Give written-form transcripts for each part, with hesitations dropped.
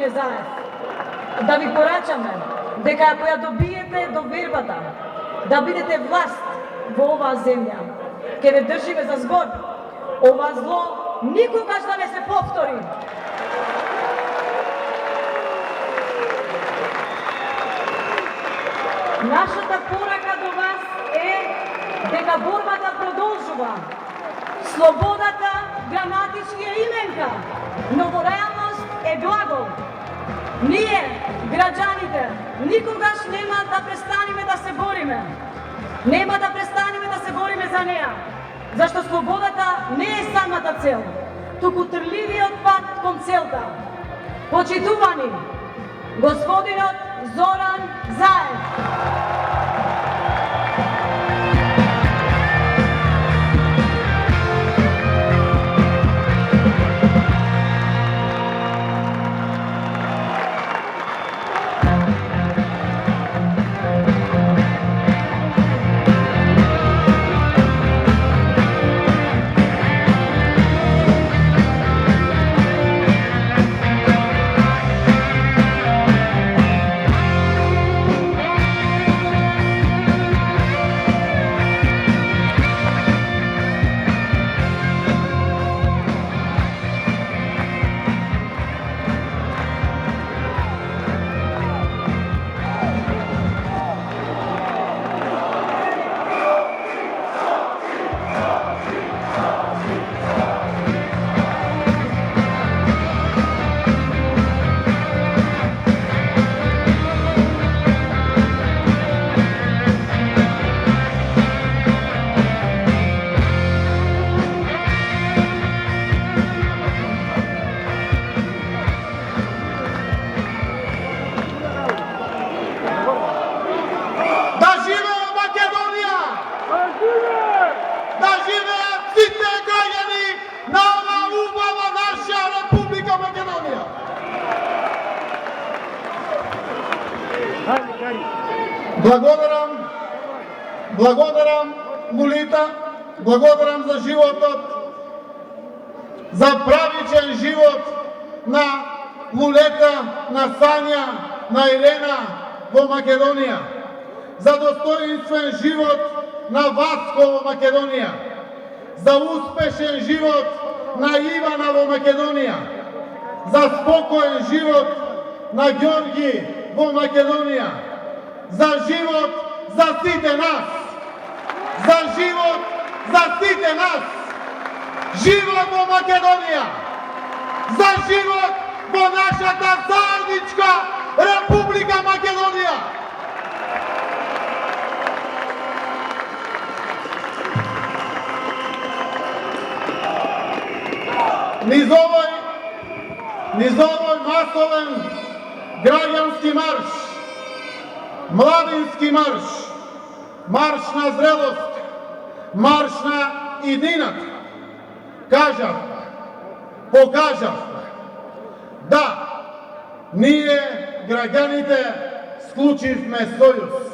Господине Заев, да ви порачаме дека ако ја добиете довербата да бидете власт во оваа земја, ќе ве држиме за збор, ова зло никогаш да не се повтори. Нашата порака до вас е дека борбата продолжува. Слободата граматички е именка, но во реалност е глагол. Ние, граѓаните, никогаш нема да престанеме да се бориме. Нема да престанеме да се бориме за неа, зашто слободата не е самата цел, туку трливиот пат кон целта. Почитувани, господинот Зоран Заев. Благодарам Мулита, благодарам за животот, за правичен живот на Мулета, на Сања, на Ирена во Македонија, за достоинствен живот на Васко во Македонија, за успешен живот на Ивана во Македонија, за спокоен живот на Ѓорги во Македонија, за живот за сите нас, за живот за сите нас, живот во Македонија, за живот во нашата заедничка Република Македонија. Низ овој масовен граѓански марш, младински марш, марш на зрелост, марш на иднината, кажавме, покажавме, да, ние, граѓаните, склучивме сојуз.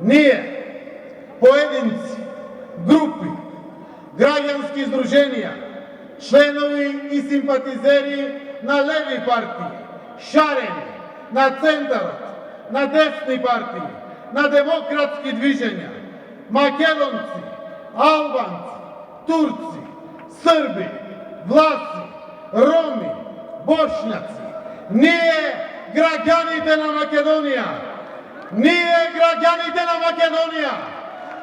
Ние, поединци, групи, граѓански здруженија, членови и симпатизери на леви партии, шарени, на центарот, на десни партии, на демократски движења, македонци, албанци, турци, срби, власи, роми, бошњаци, ние граѓаните на Македонија,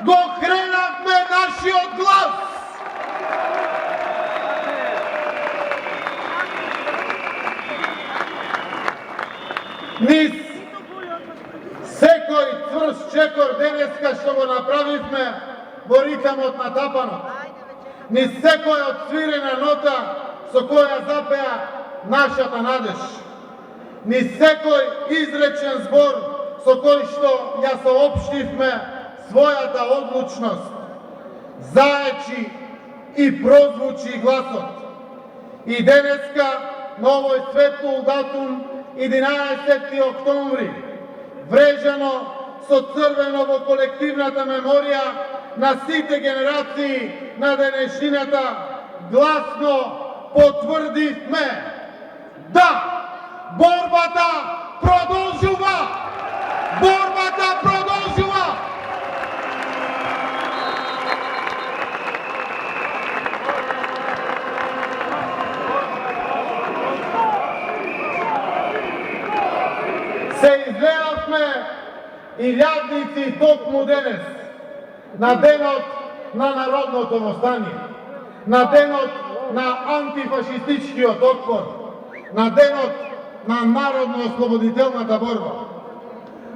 го хренавме нашиот глас. Низ секој цврст чекор денеска што го направивме во ритмот на тапанот, низ секој отсвирена нота со која запеа нашата надеж, низ секој изречен збор со кој што ја соопштивме својата одлучност, заечи и прозвучи гласот. И денеска, на овој светло датум, 11 октомври, врежано со црвено во колективната меморија на сите генерации на денешнината, гласно потврдивме: да, борбата продолжува! Борбата продолжува! Се изгледавме илјадници токму денес, на денот на народното востание, на денот на антифашистичкиот отпор, на денот на народно-ослободителната борба.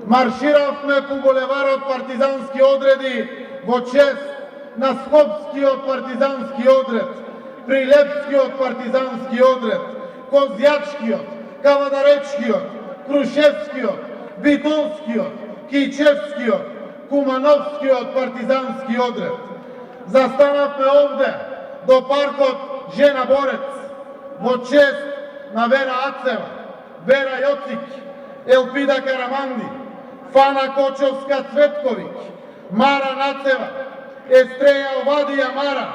Марширавме по булеварот партизански одреди во чест на Скопскиот партизански одред, Прилепскиот партизански одред, Козјачкиот, Кавадаречкиот, Крушевскиот, Битолскиот, Кичевскиот, Кумановскиот партизански одред. Застанавме овде до паркот Жена Борец во чест на Вера Ацева, Вера Јоцик, Елпида Караманди, Фана Кочовска-Цветковиќ, Мара Нацева, Естреја Овадија Мара,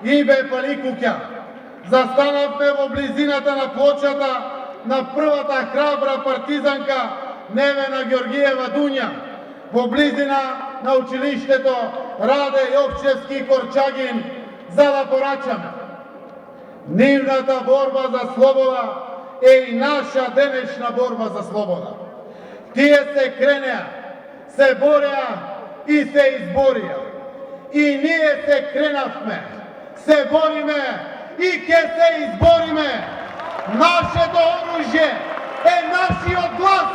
Ибе Паликуќа. Застанавме во близината на плочата на првата храбра партизанка Невена Ѓоргиева Дуња, во близина на училиштето Раде Јовчевски Корчагин, за да порачаме. Нивната борба за слобода е и наша денешна борба за слобода. Тие се кренеа, се бореа и се изборија. И ние се кренавме, се бориме и ќе се избориме. Нашето оружје е нашиот глас.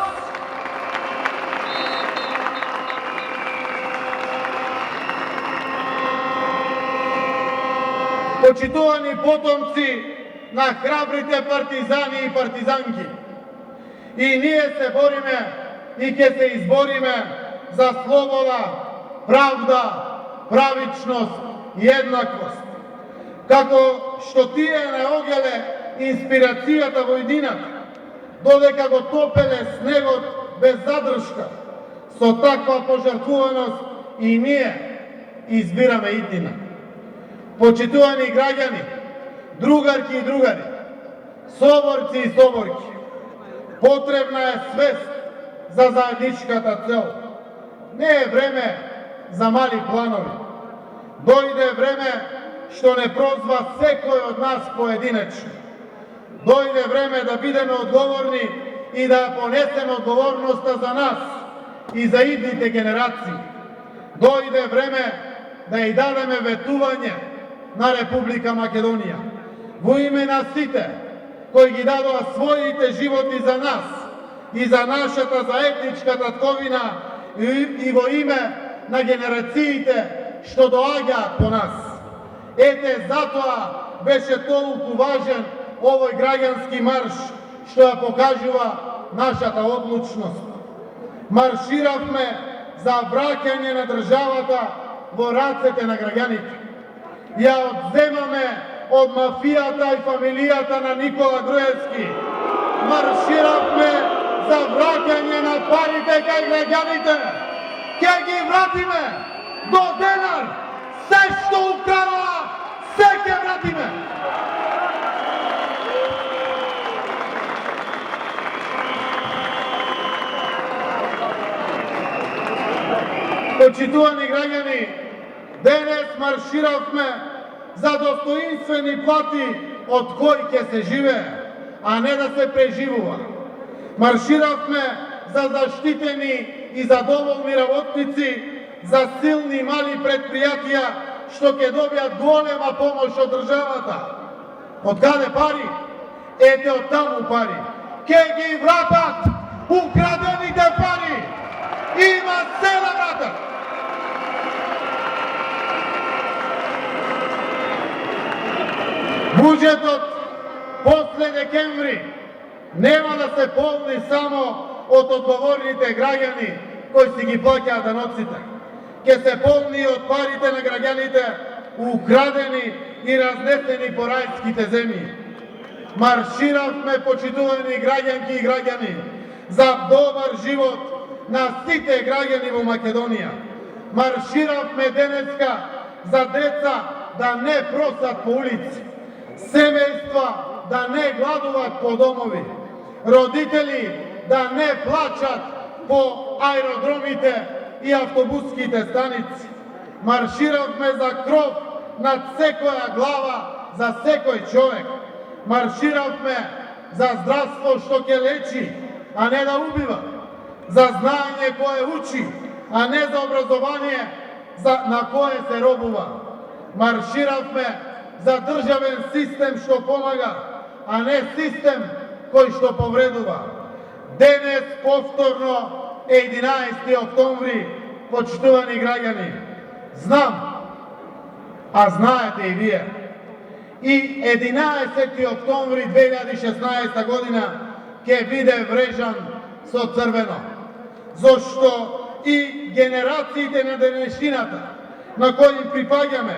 Почитувани потомци на храбрите партизани и партизанки, и ние се бориме и ќе се избориме за слобода, правда, правичност и еднаквост. Како што тие не огеле инспирацијата во идината, додека го топеле снегот без задршка, со таква пожртвуваност и ние избираме иднина. Почитувани граѓани, другарки и другари, соборци и соборки, потребна е свест за заедничката цел. Не е време за мали планови. Дојде време што не прозва секој од нас поединечно. Дојде време да бидеме одговорни и да понесеме одговорноста за нас и за идните генерации. Дојде време да ја дадеме ветување на Република Македонија. Во име на сите кои ги дадоа своите животи за нас и за нашата заедничка татковина и во име на генерациите што доаѓаат по нас. Ете, затоа беше толку важен овој граѓански марш што ја покажува нашата одлучност. Марширавме за враќање на државата во рацете на граѓаните. Ја одземаме од мафијата и фамилијата на Никола Груевски. Марширавме за враќање на парите кај граѓаните. Ке ги вратиме до денар. Се што украла, се ке вратиме. Почитувани граѓани, денес марширавме за достоинствени плати од кои ќе се живее, а не да се преживува. Марширавме за заштитени и задоволни работници, за силни мали предпријатија што ќе добијат голема помош од државата. Од каде пари? Ете од таму пари. Ке ги вратат украдените пари. Има се да вратат. Буџетот после декември нема да се полни само од одговорните граѓани кои си ги плаќаат даноците. Ке се полни од парите на граѓаните украдени и разнесени по рајските земји. Марширавме, почитувани граѓанки и граѓани, за добар живот на сите граѓани во Македонија. Марширавме денеска за деца да не просат по улици, семејства да не гладуваат по домови, родители да не плачат по аеродромите и автобуските станици. Марширавме за кров над секоја глава за секој човек. Марширавме за здравство што ќе лечи, а не да убива. За знаење кое учи, а не за образование на кое се робува. Марширавме за државен систем што помага, а не систем кој што повредува. Денес повторно е 11 октомври, почитувани граѓани. Знам, а знаете и вие. И 11 октомври 2016 година ќе биде врежан со црвено. Зошто и генерациите на денешнината, на кои им припаѓаме,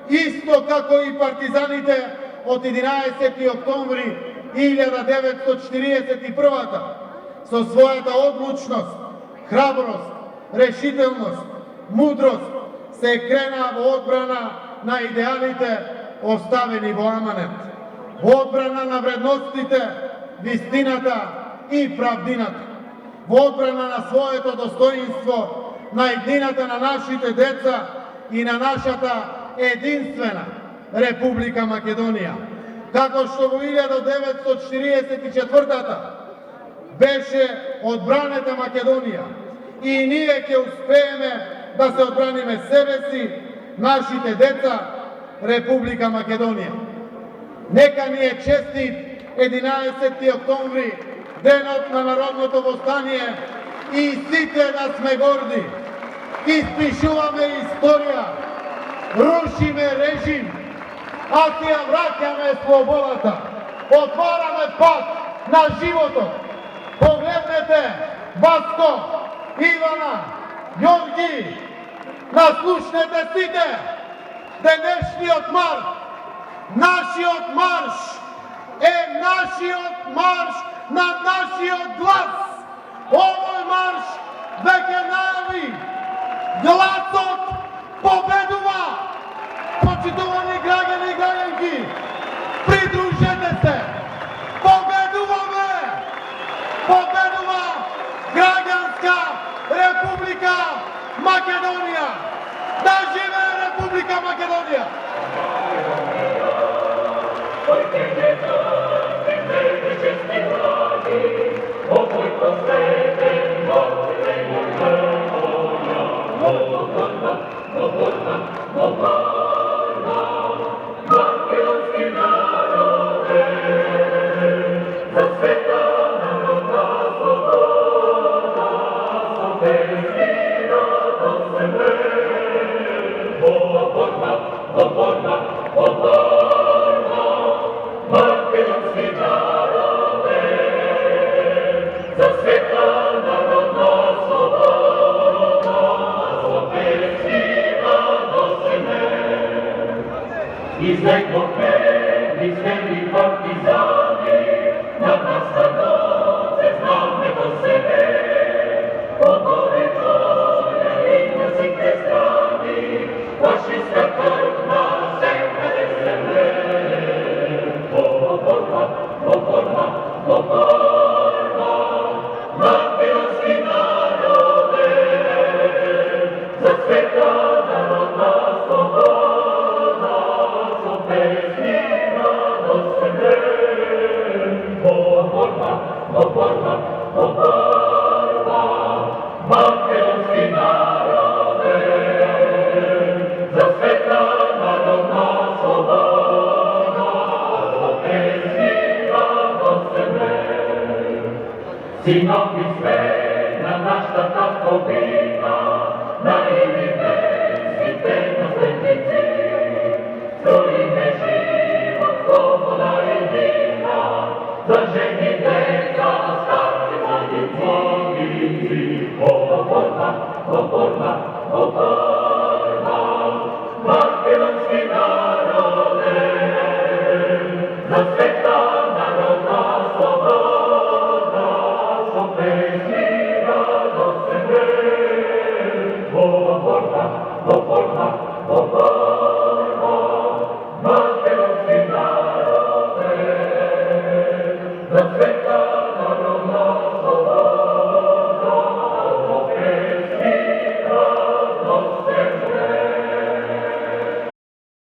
исто како и партизаните од 11 октомври 1941 со својата одлучност, храброст, решителност, мудрост, се крена во одбрана на идеалите оставени во аманет, во одбрана на вредностите, вистината и правдината, во одбрана на своето достоинство, на еднината на нашите деца и на нашата единствена Република Македонија. Како што во 1944 беше одбранета Македонија и ние ќе успееме да се одбраниме себе си, нашите деца, Република Македонија. Нека ни е честит 11 октомври, денот на народното востание, и сите да сме горди. Испишуваме историја, рушиме режим, а си ја враќаме слободата. Отвараме пат на животот. Погледнете Баско, Ивана, Јорги, наслушнете сите. Денешниот марш, нашиот марш е нашиот марш на нашиот глас. Овој марш веќе најави гласот победува. Почитувани граѓани и граѓанки, придружете се. Победуваме! Победува граѓанска Република Македонија! Да живее Република Македонија! Izlegnume, izlegli partizani, nad nas stanove zname do sebe. Odore tvoje linije si strani, fašistska krv na zemlje zemlje. Borba, makedonski narode, za sveta narodna sloboda. Makedonski narode, za sveta narodna sloboda, za pesmi radosne. Sinovi sve na našta takovina, na ili nesite na srednici, stojime život, sloboda i dina, za ženi deca, starci, mladici. Borba, makedonski narode, za sveta narodna sloboda, so pesmi radosne. Borba,